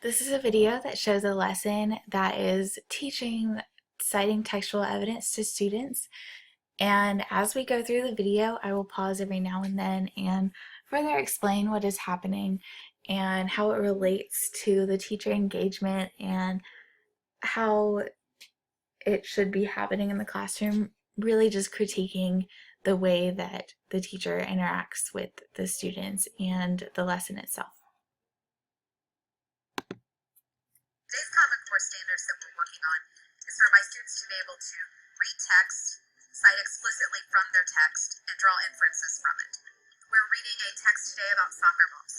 This is a video that shows a lesson that is teaching citing textual evidence to students. And as we go through the video, I will pause every now and then and further explain what is happening and how it relates to the teacher engagement and how it should be happening in the classroom, really just critiquing the way that the teacher interacts with the students and the lesson itself. Today's Common Core standards that we're working on is for my students to be able to read text, cite explicitly from their text, and draw inferences from it. We're reading a text today about soccer balls.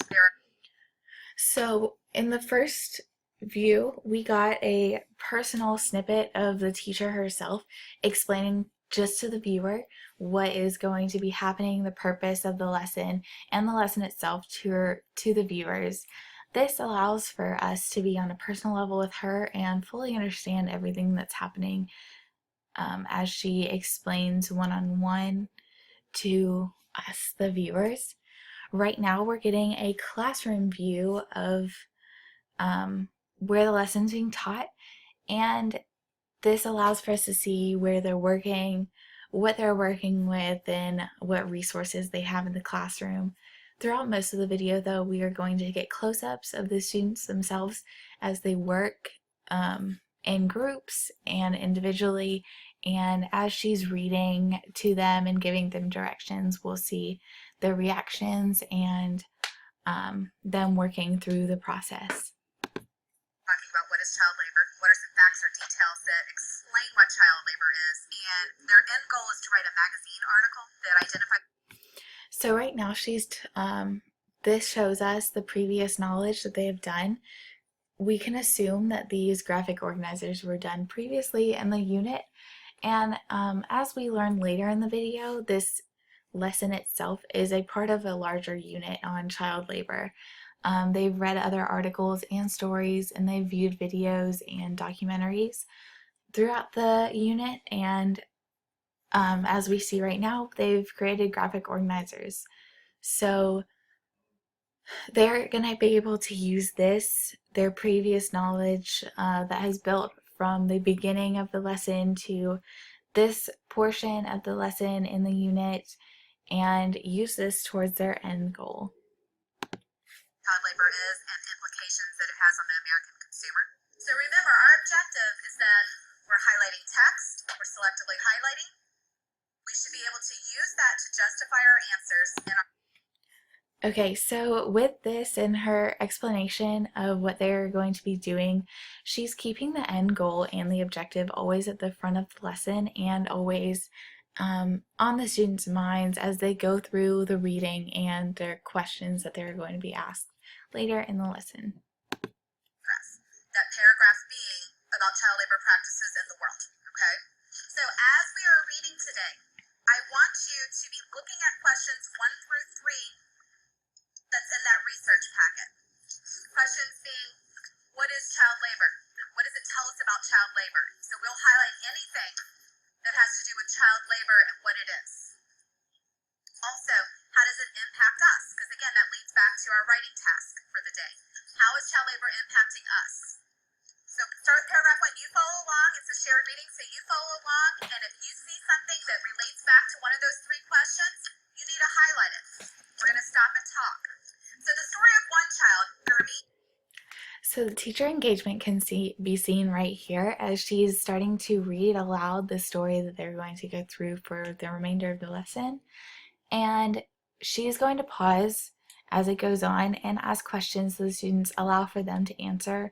So in the first view, we got a personal snippet of the teacher herself explaining just to the viewer what is going to be happening, the purpose of the lesson, and the lesson itself to the viewers. This allows for us to be on a personal level with her and fully understand everything that's happening as she explains one-on-one to us, the viewers. Right now, we're getting a classroom view of where the lesson's being taught, and this allows for us to see where they're working, what they're working with, and what resources they have in the classroom. Throughout most of the video, though, we are going to get close-ups of the students themselves as they work in groups and individually, and as she's reading to them and giving them directions, we'll see their reactions and them working through the process. Talking about what is child labor, what are some facts or details that explain what child labor is, and their end goal is to write a magazine article that identifies. So right now this shows us the previous knowledge that they have done. We can assume that these graphic organizers were done previously in the unit, and as we learn later in the video, this lesson itself is a part of a larger unit on child labor. They've read other articles and stories, and they've viewed videos and documentaries throughout the unit, and as we see right now, they've created graphic organizers. So they're going to be able to use their previous knowledge that has built from the beginning of the lesson to this portion of the lesson in the unit, and use this towards their end goal. Child labor is and implications that it has on the American consumer. So remember, our objective is that we're highlighting text, we're selectively highlighting. We should be able to use that to justify our answers in our. Okay, so with this and her explanation of what they're going to be doing, she's keeping the end goal and the objective always at the front of the lesson and always on the students' minds as they go through the reading and their questions that they're going to be asked later in the lesson. That paragraph being about child labor practices in the world, okay? So as we are reading today, I want you to be looking at questions 1 through 3 that's in that research packet. Questions being, what is child labor? What does it tell us about child labor? So we'll highlight anything that has to do with child labor and what it is. Also, how does it impact us? Because again, that leads back to our writing task for the day. How is child labor impacting us? So start with paragraph 1. You follow along. It's a shared reading, so you follow along. And if you see something that relates back to one of those 3 questions, you need to highlight it. We're going to stop and talk. So the story of one child, Gurmeet. So the teacher engagement can be seen right here as she's starting to read aloud the story that they're going to go through for the remainder of the lesson. And she's going to pause as it goes on and ask questions so the students allow for them to answer,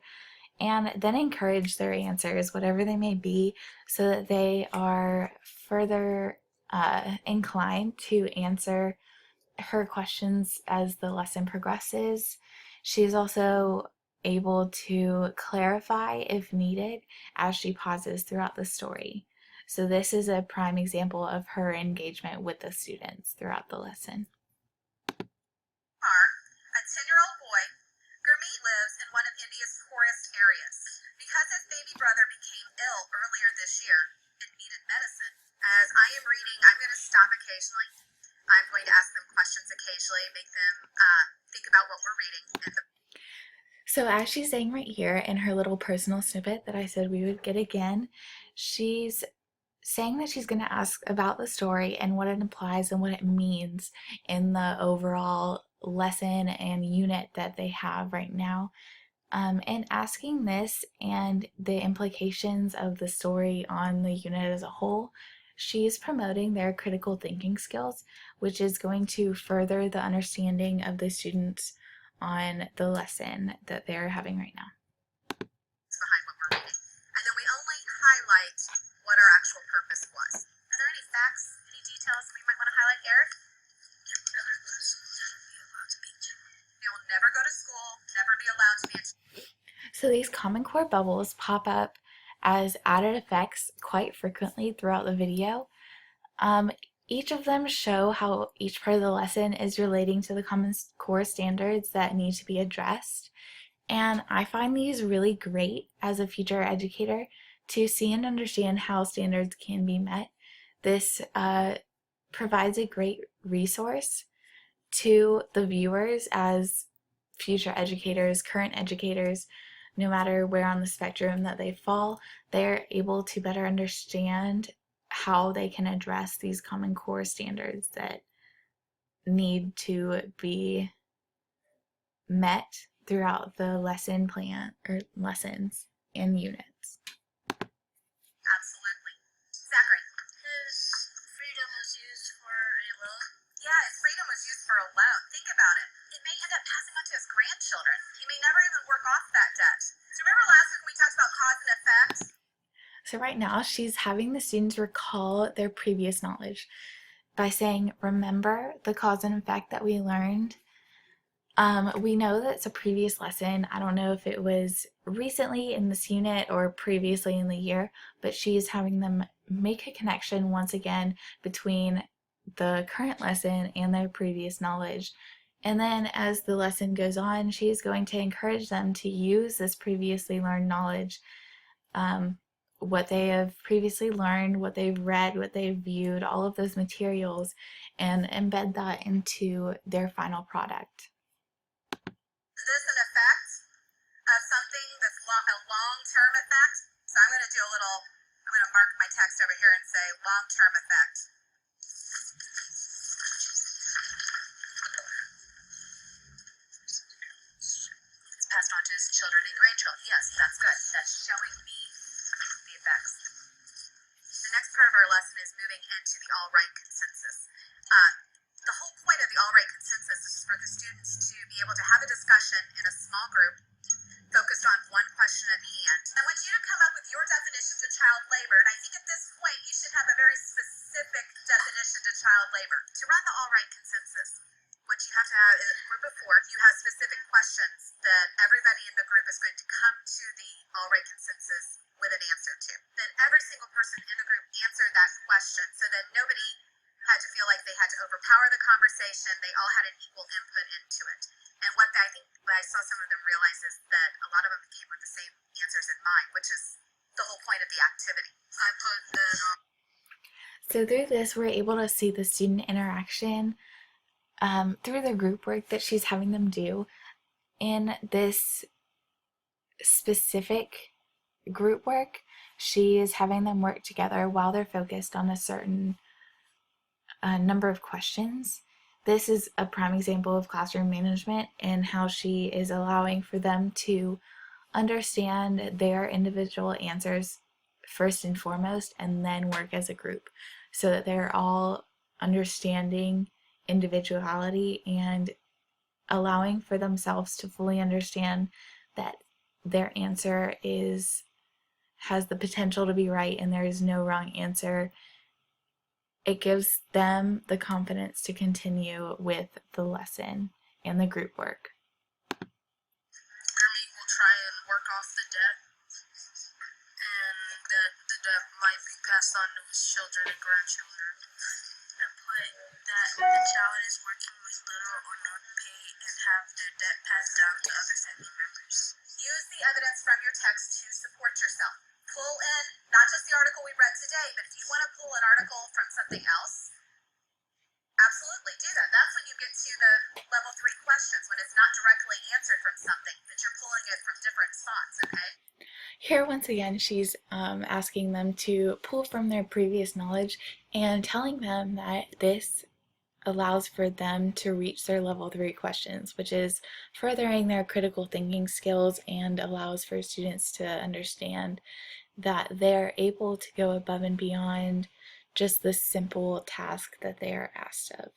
and then encourage their answers, whatever they may be, so that they are further inclined to answer her questions as the lesson progresses. She is also able to clarify if needed as she pauses throughout the story. So this is a prime example of her engagement with the students throughout the lesson. A 10-year-old boy, Gurmeet lives in one of India's poorest areas. Because his baby brother became ill earlier this year and needed medicine, as I am reading, I'm going to stop occasionally. I'm going to ask them questions occasionally, make them think about what we're reading. So, as she's saying right here in her little personal snippet that I said we would get again, she's saying that she's going to ask about the story and what it implies and what it means in the overall lesson and unit that they have right now. And asking this and the implications of the story on the unit as a whole, she's promoting their critical thinking skills, which is going to further the understanding of the students on the lesson that they're having right now. Behind what we're reading. And then we only highlight what our actual purpose was. Are there any facts, any details we might want to highlight, Eric? You'll never go to school, never be allowed to be a So these Common Core bubbles pop up as added effects quite frequently throughout the video. Each of them show how each part of the lesson is relating to the Common Core standards that need to be addressed. And I find these really great as a future educator to see and understand how standards can be met. This provides a great resource to the viewers as future educators, current educators, no matter where on the spectrum that they fall, they're able to better understand how they can address these Common Core standards that need to be met throughout the lesson plan or lessons and units. Absolutely. Zachary. His freedom was used for a loan? Yeah, his freedom was used for a loan. Think about it. It may end up passing on to his grandchildren. He may never even work off that debt. So remember last week when we talked about cause and effect? So right now she's having the students recall their previous knowledge by saying, remember the cause and effect that we learned. We know that it's a previous lesson. I don't know if it was recently in this unit or previously in the year, but she's having them make a connection once again between the current lesson and their previous knowledge. And then as the lesson goes on, she's going to encourage them to use this previously learned knowledge, what they have previously learned, what they've read, what they've viewed, all of those materials, and embed that into their final product. This an effect of something that's a long-term effect? So I'm going to mark my text over here and say long-term effect. It's passed on to his children and grandchildren. Yes, that's good. That's showing me the effects. The next part of our lesson is moving into the all right consensus. The whole point of the all right consensus is for the students to be able to have a discussion in a small group focused on one question at hand. I want you to come up with your definitions of child labor, and I think at this point you should have a very specific definition to child labor. To run the all right consensus, what you have to have is, where before, you have specific questions that everybody in the group is going to come to the all right consensus with an answer to. Then every single person in the group answered that question so that nobody had to feel like they had to overpower the conversation. They all had an equal input into it. And what I think I saw some of them realize is that a lot of them came with the same answers in mind, which is the whole point of the activity. I put that on. So through this, we're able to see the student interaction through the group work that she's having them do in this specific group work. She is having them work together while they're focused on a certain number of questions. This is a prime example of classroom management and how she is allowing for them to understand their individual answers first and foremost, and then work as a group so that they're all understanding individuality and allowing for themselves to fully understand that their answer has the potential to be right and there is no wrong answer. It gives them the confidence to continue with the lesson and the group work. Jeremy will try and work off the debt, and that the debt might be passed on to his children and grandchildren. And put that the child is working with little or no pay and have their debt passed down to other family members. Use the evidence from your text to support yourself. Pull in not just the article we read today, but if you want to pull an article from something else, absolutely do that. That's when you get to the level 3 questions, when it's not directly answered from something, but you're pulling it different thoughts, okay? Here, once again, she's asking them to pull from their previous knowledge and telling them that this allows for them to reach their level 3 questions, which is furthering their critical thinking skills and allows for students to understand that they're able to go above and beyond just the simple task that they are asked of.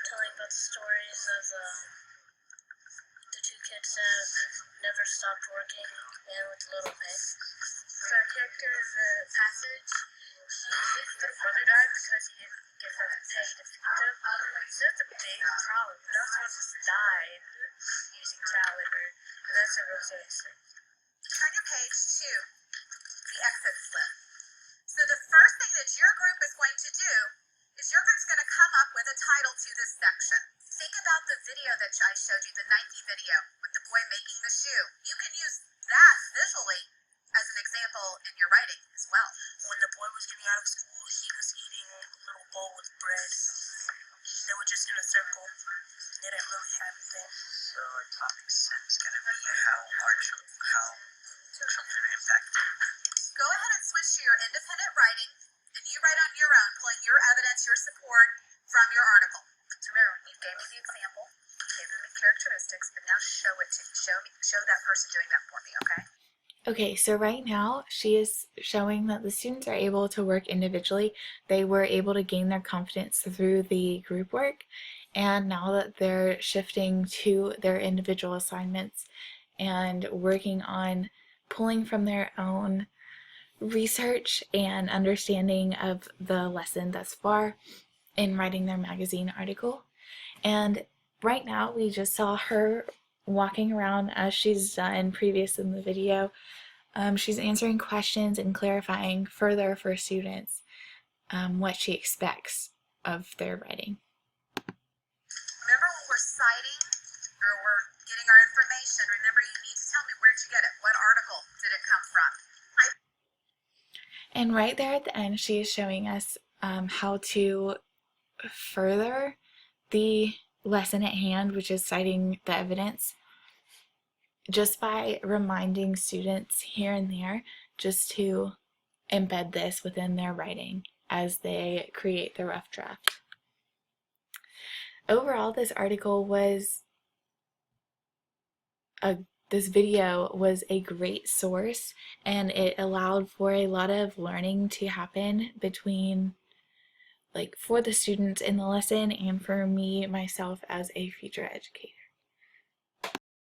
Telling about the stories of the two kids that never stopped working and with little pay. So our character in the passage, their brother died because he didn't get enough pay to feed them. So that's a big problem. No one just died using child labor, and that's a real serious thing. Turn your page to the exit slip. So the first thing that your group is going to do is your group's going to come up with a title to this section. Think about the video that I showed you, the Nike video with the boy making the shoe. You can use that visually as an example in your writing as well. When the boy was getting out of school, he was eating a little bowl with bread. They were just in a circle. They didn't really have anything. So our topic set is going to be how children are impacted. Go ahead and switch to your independent writing, and you write on your own, pulling your evidence, your support from your article. So remember, you gave me the example, gave me the characteristics, but now show it to me. Show that person doing that for me, okay? Okay, so right now she is showing that the students are able to work individually. They were able to gain their confidence through the group work, and now that they're shifting to their individual assignments and working on pulling from their own research and understanding of the lesson thus far in writing their magazine article. And right now we just saw her walking around as she's done previous in the video. She's answering questions and clarifying further for students what she expects of their writing. Remember when we're citing or we're getting our information, remember you need to tell me where'd you get it? What article did it come from? And right there at the end, she is showing us how to further the lesson at hand, which is citing the evidence, just by reminding students here and there just to embed this within their writing as they create the rough draft. Overall, this video was a great source, and it allowed for a lot of learning to happen between, for the students in the lesson and for me, myself, as a future educator.